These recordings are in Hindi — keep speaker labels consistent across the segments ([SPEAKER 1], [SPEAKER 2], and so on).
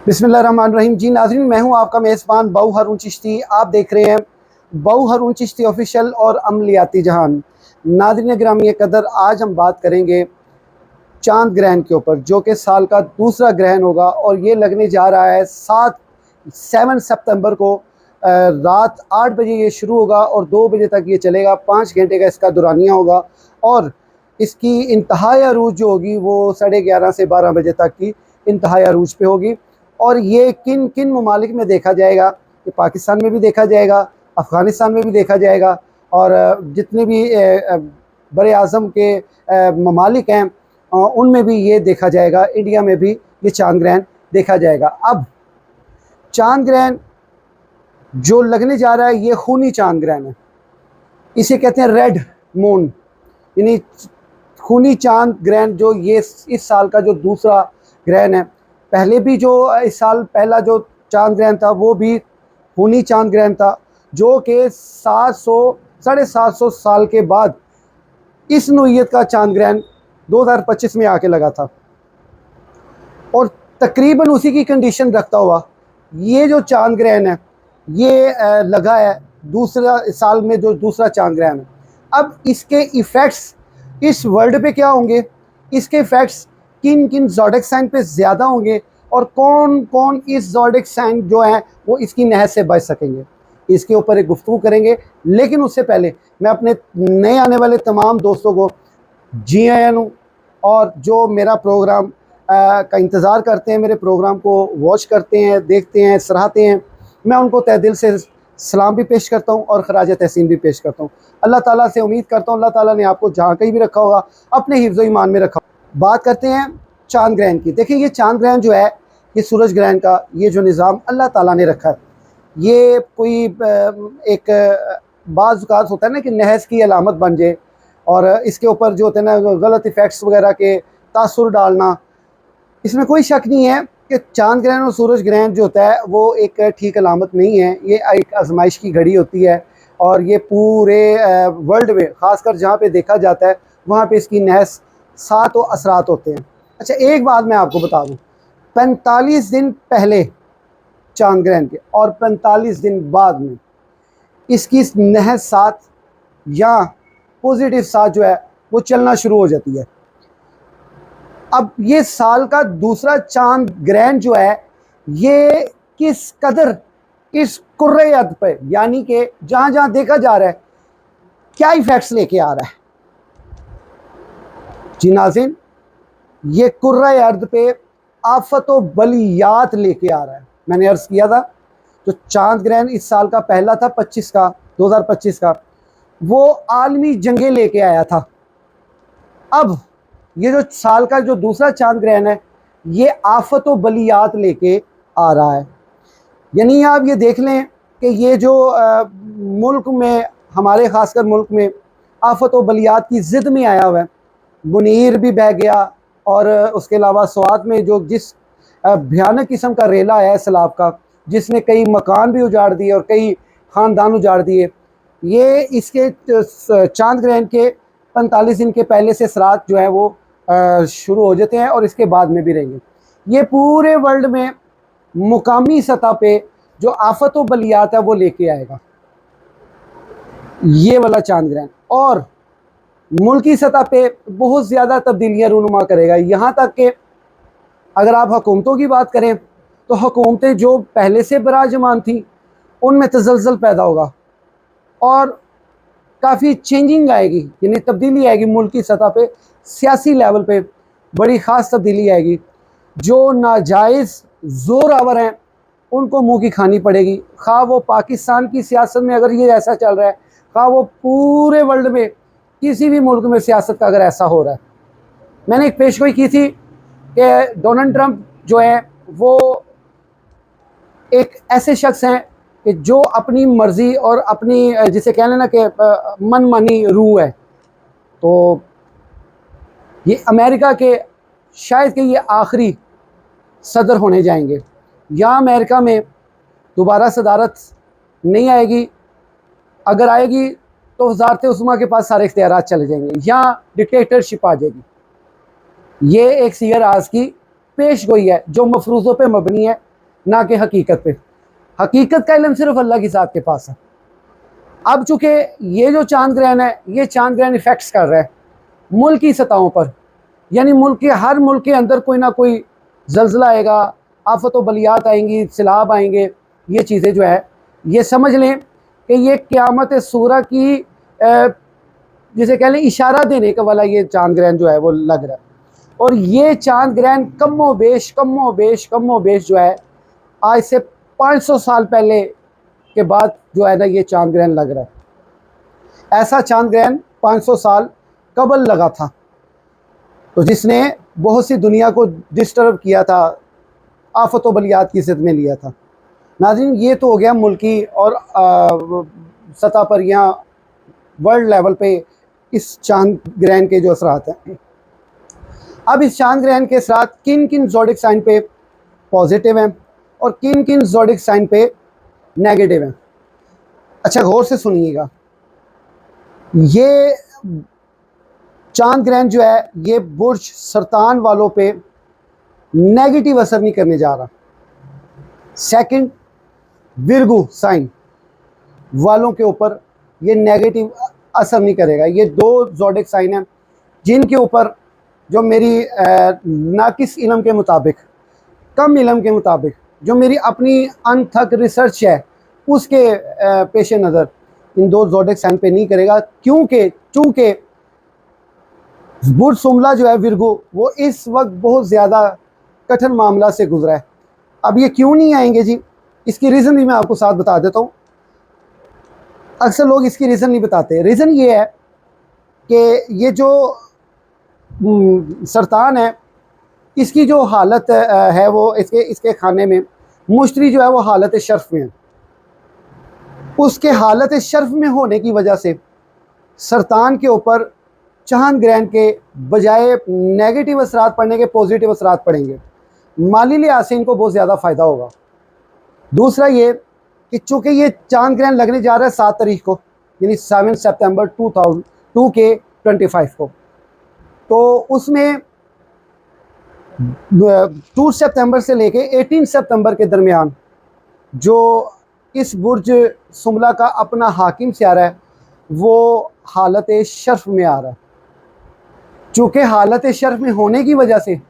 [SPEAKER 1] बिस्मिल्लाहिर्रहमानिर्रहीम। जी नाज़रीन, मैं हूं आपका मेज़बान बाऊ हारून चिश्ती। आप देख रहे हैं बाऊ हारून चिश्ती ऑफिशियल और अमलियाती जहान। नाज़रीन गिरामी कदर, आज हम बात करेंगे चांद ग्रहण के ऊपर, जो कि साल का दूसरा ग्रहण होगा और ये लगने जा रहा है 7 सितंबर को। रात 8 बजे ये शुरू होगा और 2 बजे तक ये चलेगा। 5 घंटे का इसका दुरानिया होगा और इसकी इंतहाई अरूज जो होगी वो 11:30 से 12 बजे तक की इंतहाई अरूज पे होगी। और ये किन किन ममालिक में देखा जाएगा, कि पाकिस्तान में भी देखा जाएगा, अफ़गानिस्तान में भी देखा जाएगा, और जितने भी बड़े आज़म के ममालिक हैं उनमें भी ये देखा जाएगा। इंडिया में भी ये चांद ग्रहण देखा जाएगा। अब चांद ग्रहण जो लगने जा रहा है ये खूनी चांद ग्रहण है। इसे कहते हैं रेड मून, यानी खूनी चांद ग्रहण। जो ये इस साल का जो दूसरा ग्रहण है, पहले भी जो इस साल पहला जो चांद ग्रहण था वो भी खूनी चांद ग्रहण था, जो कि 700 साल के बाद इस नौइयत का चांद ग्रहण 2025 में आके लगा था। और तकरीबन उसी की कंडीशन रखता हुआ ये जो चांद ग्रहण है ये लगा है दूसरा साल में, जो दूसरा चांद ग्रहण है। अब इसके इफ़ेक्ट्स इस वर्ल्ड पे क्या होंगे, इसके इफ़ेक्ट्स किन किन ज़ोडिएक साइन पे ज़्यादा होंगे, और कौन कौन इस ज़ोडिएक साइन जो हैं वो इसकी नहज से बच सकेंगे, इसके ऊपर एक गुफ्तगू करेंगे। लेकिन उससे पहले मैं अपने नए आने वाले तमाम दोस्तों को जी आया हूँ, और जो मेरा प्रोग्राम का इंतज़ार करते हैं, मेरे प्रोग्राम को वॉच करते हैं, देखते हैं, सराहते हैं, मैं उनको तहे दिल से सलाम भी पेश करता हूँ और ख़राज तहसीन भी पेश करता हूँ। अल्लाह ताला से उम्मीद करता हूँ अल्लाह ताला ने आपको जहाँ कहीं भी रखा होगा अपने हिफ्ज़ ईमान में रखा। बात करते हैं चांद ग्रहण की। देखिए, ये चांद ग्रहण जो है, ये सूरज ग्रहण का ये जो निज़ाम अल्लाह ताला ने रखा है, ये कोई एक बाज़ औक़ात होता है ना कि नहस की अलामत बन जाए, और इसके ऊपर जो होते हैं ना गलत इफ़ेक्ट्स वगैरह के तासुर डालना, इसमें कोई शक नहीं है कि चांद ग्रहण और सूरज ग्रहण जो होता है वो एक ठीक अलामत नहीं है। ये एक आजमाइश की घड़ी होती है, और ये पूरे वर्ल्ड में ख़ासकर जहाँ पे देखा जाता है वहाँ पे इसकी नहस सात व असरात होते हैं। अच्छा, एक बात मैं आपको बता दूँ, 45 दिन पहले चांद ग्रहण के और 45 दिन बाद में इसकी नहस सात या पॉजिटिव साथ जो है वो चलना शुरू हो जाती है। अब ये साल का दूसरा चांद ग्रहण जो है ये किस कदर इस कुर्रे अर्द पे, यानी कि जहाँ जहाँ देखा जा रहा है, क्या इफेक्ट्स लेके आ रहा है। जी नाज़रीन, ये कुर्रे अर्द पे आफत व बलियात लेके आ रहा है। मैंने अर्ज़ किया था जो चांद ग्रहण इस साल का पहला था 2025 का, वो आलमी जंगें लेके आया था। अब ये जो साल का जो दूसरा चांद ग्रहण है ये आफत व बलियात लेके आ रहा है। यानी आप ये देख लें कि ये जो मुल्क में, हमारे ख़ासकर मुल्क में आफत व बलियात की ज़िद में आया हुआ है। मुनीर भी बह गया, और उसके अलावा स्वात में जो जिस भयानक किस्म का रेला है सैलाब का, जिसने कई मकान भी उजाड़ दिए और कई ख़ानदान उजाड़ दिए, ये इसके चांद ग्रहण के 45 दिन के पहले से असरात जो है वो शुरू हो जाते हैं और इसके बाद में भी रहेंगे। ये पूरे वर्ल्ड में मुकामी सतह पे जो आफत व बलियात है वो लेके आएगा ये वाला चांद ग्रहण, और मुल्की सतह पे बहुत ज़्यादा तब्दीलियाँ रूनुमा करेगा। यहाँ तक कि अगर आप हुकूमतों की बात करें तो हुकूमतें जो पहले से बराजमान थी उनमें तज़ल्ज़ल पैदा होगा और काफ़ी चेंजिंग आएगी, यानी तब्दीली आएगी मुल्की सतह पे, सियासी लेवल पे बड़ी ख़ास तब्दीली आएगी। जो नाजायज़ ज़ोरावर हैं उनको मुँह की खानी पड़ेगी, खा वो पाकिस्तान की सियासत में अगर ये ऐसा चल रहा है, खा वो पूरे वर्ल्ड में किसी भी मुल्क में सियासत का अगर ऐसा हो रहा है। मैंने एक पेशगोई की थी कि डोनाल्ड ट्रंप जो है वो एक ऐसे शख्स हैं कि जो अपनी मर्ज़ी और अपनी, जिसे कह लेना कि मनमानी रूह है। तो ये अमेरिका के शायद कि ये आखिरी सदर होने जाएंगे। यहाँ अमेरिका में दोबारा सदारत नहीं आएगी, अगर आएगी तो वज़ारत उस्मा के पास सारे इख्तियारात चले जाएंगे, यहाँ डिक्टेटरशिप आ जाएगी। ये एक सीयर आज की पेश गोई है जो मफरूज़ों पे मबनी है, ना कि हकीकत पे। हकीकत का इल्म सिर्फ अल्लाह की ज़ात के पास है। अब चूंकि ये जो चांद ग्रहण है, ये चांद ग्रहण इफेक्ट्स कर रहा है मुल्क की सतहों पर, यानी मुल्क के हर मुल्क के अंदर कोई ना कोई जल्जला आएगा, आफत व बलियात आएंगी, सैलाब आएंगे। ये चीज़ें जो है ये समझ लें कि ये क़यामत सूरा की जिसे कह लें इशारा देने का वाला ये चांद ग्रहण जो है वो लग रहा है। और ये चांद ग्रहण कमो बेश जो है आज से 500 साल पहले के बाद जो है ना ये चांद ग्रहण लग रहा है। ऐसा चांद ग्रहण 500 साल कबल लगा था, तो जिसने बहुत सी दुनिया को डिस्टर्ब किया था, आफत व बलियात की जिद में लिया था। नाज़रीन, ये तो हो गया मुल्की और सतह पर या वर्ल्ड लेवल पे इस चांद ग्रहण के जो असरात हैं। अब इस चांद ग्रहण के असरात किन किन ज़ोडिक साइन पे पॉजिटिव हैं और किन किन ज़ोडिक साइन पे नेगेटिव हैं। अच्छा, गौर से सुनिएगा, ये चांद ग्रहण जो है ये बुर्ज सरतान वालों पे नेगेटिव असर नहीं करने जा रहा। सेकंड, विर्गो साइन वालों के ऊपर ये नेगेटिव असर नहीं करेगा। ये दो ज़ोडिक साइन हैं जिनके ऊपर जो मेरी नाकिस इल्म के मुताबिक, कम इल्म के मुताबिक, जो मेरी अपनी अनथक रिसर्च है उसके पेश नज़र इन दो ज़ोडिक साइन पे नहीं करेगा, क्योंकि चूँकि बुर्ज सुमला जो है विर्गो वो इस वक्त बहुत ज़्यादा कठिन मामला से गुजरा है। अब ये क्यों नहीं आएंगे जी, इसकी रीज़न भी मैं आपको साथ बता देता हूँ। अक्सर लोग इसकी रीज़न नहीं बताते। रीज़न ये है कि ये जो सरतान है इसकी जो हालत है वो इसके खाने में मुश्तरी जो है वो हालत शर्फ में है। उसके हालत शर्फ में होने की वजह से सरतान के ऊपर चांद ग्रहण के बजाय नेगेटिव असरात पड़ने के पॉजिटिव असरात पड़ेंगे। माली लिहाज से इनको बहुत ज़्यादा फ़ायदा होगा। दूसरा ये कि चूँकि ये चांद ग्रहण लगने जा रहा है 7 तारीख को, यानी 7 सितंबर 2025 को, तो उसमें 2 सितंबर से लेके 18 सितंबर के दरमियान जो इस बुर्ज सुमला का अपना हाकिम सियारा है वो हालत शर्फ में आ रहा है। चूँकि हालत शर्फ में होने की वजह से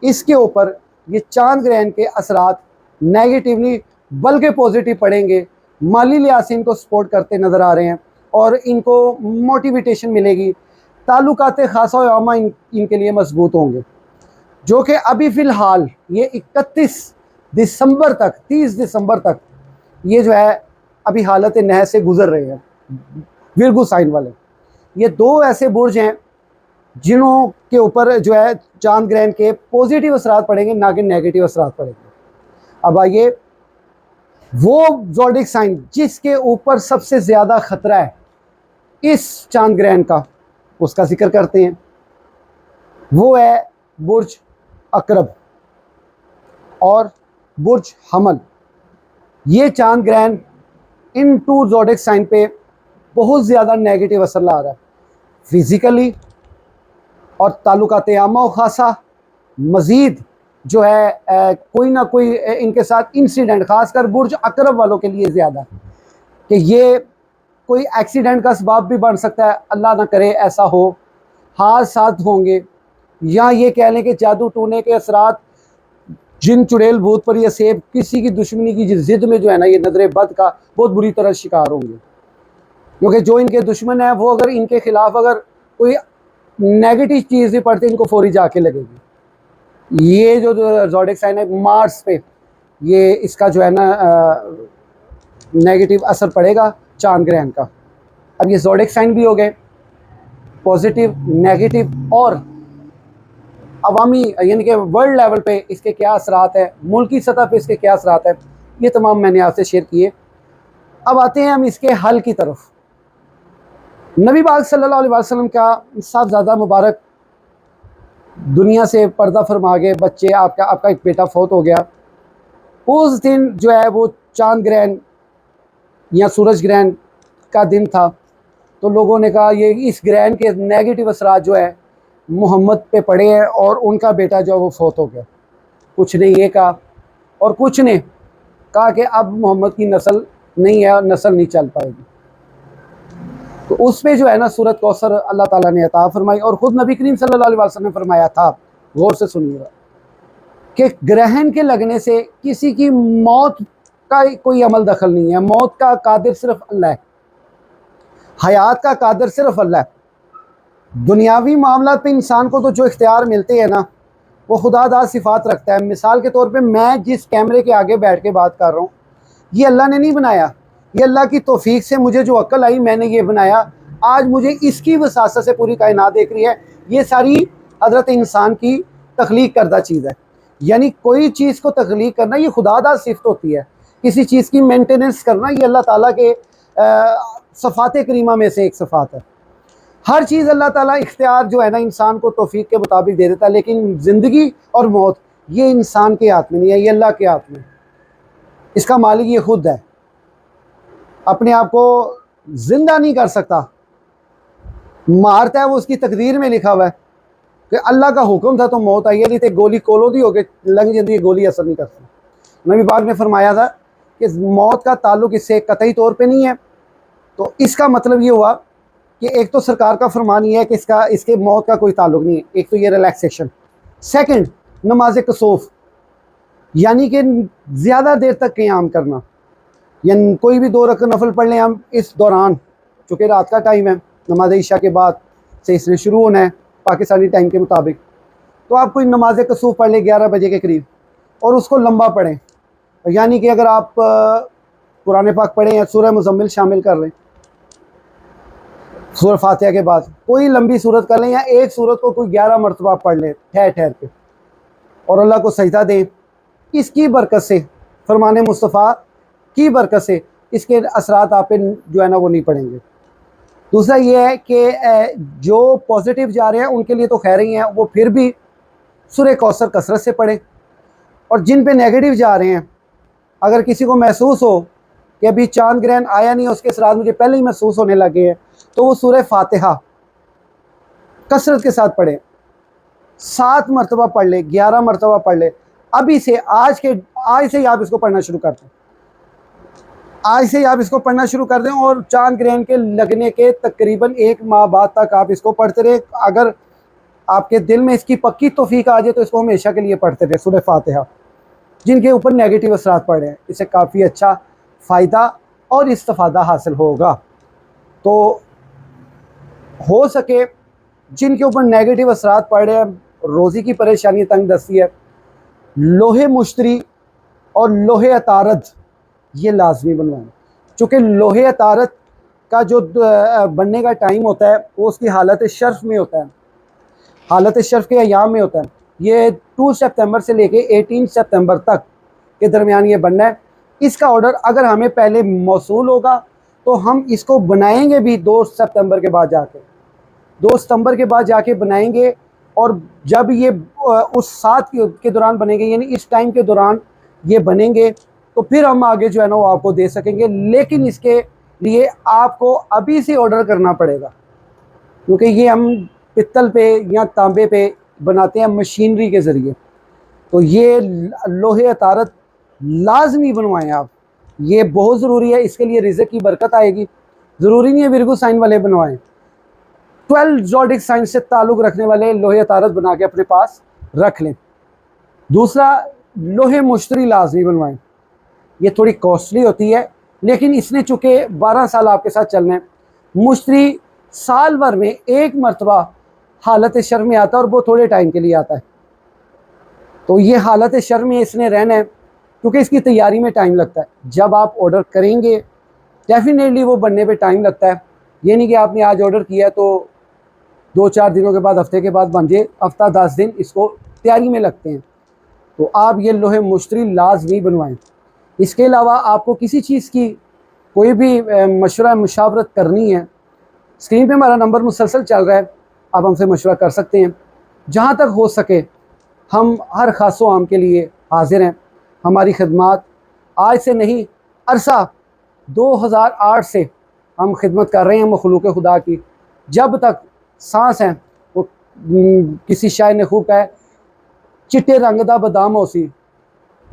[SPEAKER 1] इसके ऊपर ये चांद ग्रहण के असरात नेगेटिव नहीं बल्कि पॉजिटिव पड़ेंगे। माली लिहाज से इनको सपोर्ट करते नज़र आ रहे हैं और इनको मोटिवेशन मिलेगी। ताल्लुकात खासा और आमा इनके लिए मजबूत होंगे, जो कि अभी फ़िलहाल ये 31 दिसंबर तक 30 दिसंबर तक ये जो है अभी हालत नहर से गुज़र रहे हैं विर्गो साइन वाले। ये दो ऐसे बुर्ज हैं जिन्हों के ऊपर जो है चांद ग्रहण के पॉजिटिव असरात पड़ेंगे, ना कि नेगेटिव असरात पड़ेंगे। अब आइए वो ज़ोडिक साइन जिसके ऊपर सबसे ज़्यादा ख़तरा है इस चांद ग्रहण का, उसका जिक्र करते हैं। वो है बुर्ज अकरब और बुर्ज हमल। ये चांद ग्रहण इन 2 ज़ोडिक साइन पे बहुत ज़्यादा नेगेटिव असर ला रहा है फिज़िकली और ताल्लुकात आमा व खासा। मज़ीद जो है कोई ना कोई इनके साथ इंसिडेंट, ख़ासकर बुर्ज अकरब वालों के लिए ज़्यादा, कि ये कोई एक्सीडेंट का सबब भी बन सकता है, अल्लाह ना करे ऐसा हो, हादसात होंगे, या ये कह लें कि जादू टूने के असरात, जिन चुड़ैल भूत पर या सेब किसी की दुश्मनी की ज़िद में जो है ना ये नजर बद का बहुत बुरी तरह शिकार होंगे। क्योंकि जो इनके दुश्मन है वो अगर इनके ख़िलाफ़ अगर कोई नेगेटिव चीज़ भी पड़ती है इनको फौरी जाके लगेगी। ये जो ज़ोडिक साइन है मार्स पे, ये इसका जो है ना नेगेटिव असर पड़ेगा चांद ग्रहण का। अब ये ज़ोडिक साइन भी हो गए पॉजिटिव, नेगेटिव, और अवामी यानी कि वर्ल्ड लेवल पे इसके क्या असरात है, मुल्की सतह पे इसके क्या असरात है, ये तमाम मैंने आपसे शेयर किए। अब आते हैं हम इसके हल की तरफ। नबी पाक सल्लल्लाहु अलैहि वसल्लम का साहबज़ादा मुबारक दुनिया से पर्दा फरमा गए, बच्चे आपका एक बेटा फौत हो गया। उस दिन जो है वो चांद ग्रहण या सूरज ग्रहण का दिन था, तो लोगों ने कहा ये इस ग्रहण के नेगेटिव असरात जो है मोहम्मद पे पड़े हैं और उनका बेटा जो है वो फौत हो गया। कुछ ने ये कहा और कुछ ने कहा कि अब मोहम्मद की नस्ल नहीं है और नस्ल नहीं चल पाएगी। तो उस पे जो है ना सूरत कौसर अल्लाह ताला ने अता फरमाई, और ख़ुद नबी करीम सल्लल्लाहु अलैहि वसल्लम ने फरमाया था, गौर से सुनिएगा, कि ग्रहण के लगने से किसी की मौत का कोई अमल दखल नहीं है। मौत का कादिर सिर्फ अल्लाह है, हयात का कादिर सिर्फ अल्लाह है। दुनियावी मामला पे इंसान को तो जो इख्तियार मिलते हैं ना, वो खुदादाद सिफात रखता है। मिसाल के तौर पे मैं जिस कैमरे के आगे बैठ के बात कर रहा हूँ, ये अल्लाह ने नहीं बनाया, ये अल्लाह की तौफीक से मुझे जो अक्ल आई मैंने ये बनाया। आज मुझे इसकी वसासत से पूरी कायनात देख रही है। ये सारी हज़रत इंसान की तख्लीक करदा चीज़ है। यानी कोई चीज़ को तख्लीक करना ये खुदादाद सिफ़त होती है। किसी चीज़ की मेंटेनेंस करना ये अल्लाह ताला के सफ़ात करीमा में से एक सफ़ात है। हर चीज़ अल्लाह ताला इख्तियार जो है ना इंसान को तौफीक के मुताबिक दे देता है, लेकिन ज़िंदगी और मौत ये इंसान के हाथ में नहीं है, ये अल्लाह के हाथ में। इसका मालिक ये खुद है, अपने आप को ज़िंदा नहीं कर सकता, मारता है वो उसकी तकदीर में लिखा हुआ है कि अल्लाह का हुक्म था तो मौत आई है, नहीं तो गोली कोलोदी हो गई लग जाती है, गोली असर नहीं करती। नबी पाक ने फरमाया था कि मौत का ताल्लुक इससे कतई तौर पे नहीं है। तो इसका मतलब ये हुआ कि एक तो सरकार का फरमान ये है कि इसके मौत का कोई ताल्लुक नहीं है। एक तो ये रिलैक्सेशन, सेकंड नमाज कसूफ यानी कि ज़्यादा देर तक क़याम करना, यानी कोई भी 2 रकात नफल पढ़ लें हम इस दौरान, चूँकि रात का टाइम है, नमाज इशा के बाद से इसने शुरू होना है पाकिस्तानी टाइम के मुताबिक, तो आप कोई नमाज कसूफ पढ़ लें 11 बजे के करीब और उसको लंबा पढ़ें। यानी कि अगर आप कुरान पाक पढ़ें या सूरह मुज़म्मिल शामिल कर लें, सूरह फातिहा के बाद कोई लंबी सूरत कर लें या एक सूरत को कोई 11 मरतबा पढ़ लें ठहर ठहर के और अल्लाह को सजदा दें। इसकी बरकत से, फरमाने मुस्तफ़ा की बरकत से इसके असरात आप पे जो है ना वो नहीं पड़ेंगे। दूसरा ये है कि जो पॉजिटिव जा रहे हैं उनके लिए तो खैर ही हैं, वो फिर भी सूरह कौसर कसरत से पढ़ें, और जिन पे नेगेटिव जा रहे हैं, अगर किसी को महसूस हो कि अभी चांद ग्रहण आया नहीं, उसके असरात मुझे पहले ही महसूस होने लगे हैं, तो वो सूरह फातिहा कसरत के साथ पढ़ें, 7 मरतबा पढ़ ले, 11 मरतबा पढ़ ले। अभी से आज से ही आप इसको पढ़ना शुरू कर दें, आज से ही आप इसको पढ़ना शुरू कर दें, और चांद ग्रहण के लगने के तकरीबन 1 माह बाद तक आप इसको पढ़ते रहे। अगर आपके दिल में इसकी पक्की तौफीक आ जाए तो इसको हमेशा के लिए पढ़ते रहे सूरह फातिहा। जिनके ऊपर नेगेटिव असरात पड़ रहे हैं, इससे काफ़ी अच्छा फ़ायदा और इस्तिफ़ादा हासिल होगा। तो हो सके जिनके ऊपर नेगेटिव असरात पड़ रहे हैं, रोज़ी की परेशानी, तंग दस्ती है, लोहे मुश्तरी और लोहे अतारद ये लाजमी बनवाएं। चूँकि लोहे अतारद का जो बनने का टाइम होता है वो उसकी हालत शर्फ में होता है, हालत शर्फ के अयाम में होता है। ये 2 सितंबर से लेके 18 सितंबर तक के दरमियान ये बनना है। इसका ऑर्डर अगर हमें पहले मौसूल होगा तो हम इसको बनाएंगे भी 2 सितंबर के बाद जाके, 2 सितंबर के बाद जाके बनाएंगे, और जब ये उस साथ के दौरान बनेंगे, यानी इस टाइम के दौरान ये बनेंगे, तो फिर हम आगे जो है ना वो आपको दे सकेंगे। लेकिन इसके लिए आपको अभी से ऑर्डर करना पड़ेगा, क्योंकि ये हम पित्तल पे या तांबे पे बनाते हैं मशीनरी के ज़रिए। तो ये लोहे अतारत लाजमी बनवाएं आप, ये बहुत ज़रूरी है। इसके लिए रिज़्क़ की बरकत आएगी। ज़रूरी नहीं है विरगु साइन वाले बनवाएं, 12 ज़ोडिक साइन से ताल्लुक़ रखने वाले लोहे अतारत बना के अपने पास रख लें। दूसरा, लोहे मुश्तरी लाजमी बनवाएं। ये थोड़ी कॉस्टली होती है, लेकिन इसने चूँकि 12 साल आपके साथ चलना है। मुश्तरी साल भर में 1 मरतबा हालत शर्म में आता है, और वो थोड़े टाइम के लिए आता है। तो ये हालत शर्म में इसने रहना है, क्योंकि इसकी तैयारी में टाइम लगता है। जब आप ऑर्डर करेंगे डेफिनेटली वो बनने पे टाइम लगता है। ये नहीं कि आपने आज ऑर्डर किया तो 2-4 दिनों के बाद, हफ्ते के बाद बन जाए। हफ्ता 10 दिन इसको तैयारी में लगते हैं। तो आप ये लोहे मुश्तरी लाजमी बनवाएं। इसके अलावा आपको किसी चीज़ की कोई भी मशवरा मुशावरत करनी है, स्क्रीन पे हमारा नंबर मुसलसल चल रहा है, आप हमसे मशवरा कर सकते हैं। जहाँ तक हो सके हम हर खासो आम के लिए हाजिर हैं। हमारी खिदमत आज से नहीं, अरसा 2008 से हम खिदमत कर रहे हैं मखलूक खुदा की। जब तक सांस है, वो किसी शायर ने खूब कहा है, चिट्टे रंग दा बदाम हो सी,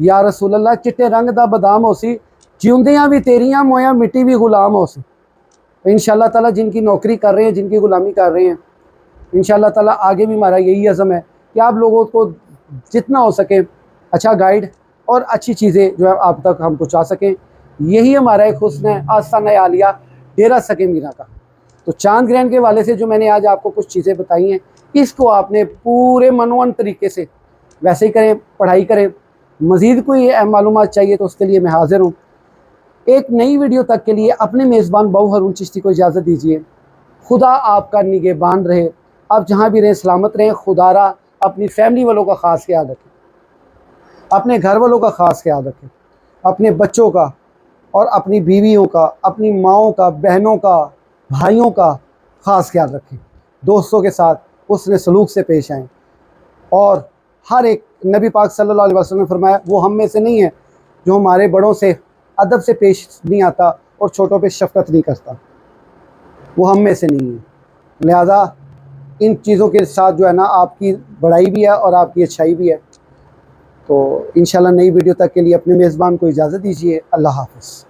[SPEAKER 1] या रसूल अल्लाह चिट्टे रंग दा बदाम हो सी, जिउंदियां भी तेरियां मोया मिट्टी भी गुलाम हो सी। इंशाअल्लाह ताला जिनकी नौकरी कर रहे हैं, जिनकी ग़ुलामी कर रहे हैं, इंशाअल्लाह ताला आगे भी हमारा यही अज़म है कि आप लोगों को जितना हो सके अच्छा गाइड और अच्छी चीज़ें जो है आप तक हम पहुँचा सकें। यही हमारा एक हुस्न है आस्ताना आलिया डेरा सके मीरा का। तो चांद ग्रहण के वाले से जो मैंने आज आपको कुछ चीज़ें बताई हैं, इसको आपने पूरे मनोवन तरीके से वैसे ही करें, पढ़ाई करें। मज़ीद कोई अहम मालूमात चाहिए तो उसके लिए मैं हाज़िर हूँ। एक नई वीडियो तक के लिए अपने मेज़बान बाऊ हारून चिश्ती को इजाज़त दीजिए। खुदा आपका निगहबान रहे, आप जहाँ भी रहें सलामत रहें। खुदारा अपनी फैमिली वालों का ख़ास ख्याल रखें, अपने घर वालों का ख़ास ख्याल रखें, अपने बच्चों का और अपनी बीवियों का, अपनी माँओं का, बहनों का, भाइयों का ख़ास ख्याल रखें। दोस्तों के साथ उसने सलूक से पेश आएँ। और हर एक नबी पाक सल्लल्लाहु अलैहि वसल्लम ने फरमाया वो हम में से नहीं है जो हमारे बड़ों से अदब से पेश नहीं आता और छोटों पे शफ़क़त नहीं करता, वो हम में से नहीं है। लिहाजा इन चीज़ों के साथ जो है ना आपकी बड़ाई भी है और आपकी अच्छाई भी है। तो इंशाल्लाह नई वीडियो तक के लिए अपने मेज़बान को इजाज़त दीजिए। अल्लाह हाफ़िज़।